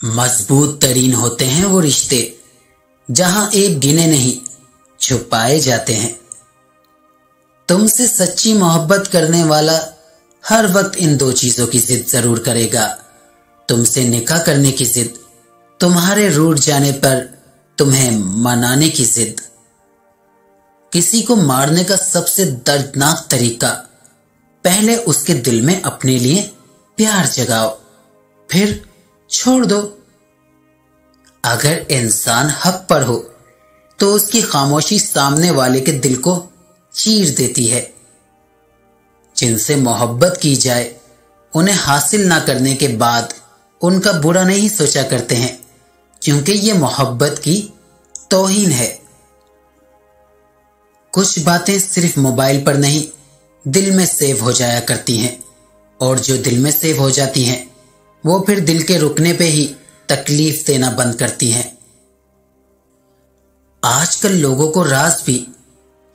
मजबूत तरीन होते हैं वो रिश्ते जहां एक गिने नहीं छुपाए जाते हैं। तुमसे सच्ची मोहब्बत करने वाला हर वक्त इन दो चीजों की जिद जरूर करेगा। तुमसे निकाह करने की जिद, तुम्हारे रूठ जाने पर तुम्हें मनाने की जिद। किसी को मारने का सबसे दर्दनाक तरीका, पहले उसके दिल में अपने लिए प्यार जगाओ, फिर छोड़ दो। अगर इंसान हक पर हो तो उसकी खामोशी सामने वाले के दिल को चीर देती है। जिनसे मोहब्बत की जाए उन्हें हासिल ना करने के बाद उनका बुरा नहीं सोचा करते हैं, क्योंकि ये मोहब्बत की तौहीन है। कुछ बातें सिर्फ मोबाइल पर नहीं दिल में सेव हो जाया करती हैं, और जो दिल में सेव हो जाती हैं वो फिर दिल के रुकने पे ही तकलीफ देना बंद करती हैं। आजकल लोगों को राज भी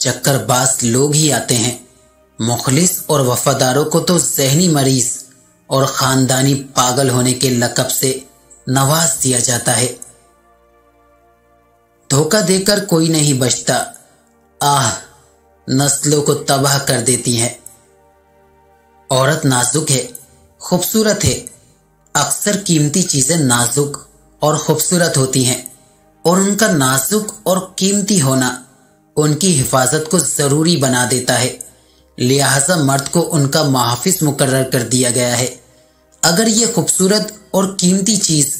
चक्करबाज लोग ही आते हैं। मुखलिस और वफादारों को तो ज़हनी मरीज और खानदानी पागल होने के लक़ब से नवाज दिया जाता है। धोखा देकर कोई नहीं बचता, आह नस्लों को तबाह कर देती है। औरत नाजुक है, खूबसूरत है। अक्सर कीमती चीजें नाजुक और खूबसूरत होती हैं, और उनका नाजुक और कीमती होना उनकी हिफाजत को जरूरी बना देता है। लिहाजा मर्द को उनका मुहाफिज मुकर्रर कर दिया गया है। अगर ये खूबसूरत और कीमती चीज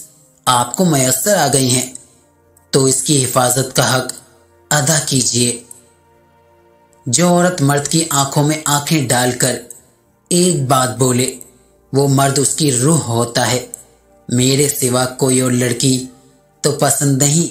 आपको मयस्सर आ गई हैं तो इसकी हिफाजत का हक अदा कीजिए। जो औरत मर्द की आंखों में आंखें डालकर एक बात बोले, वो मर्द उसकी रूह होता है। मेरे सिवा कोई और लड़की तो पसंद नहीं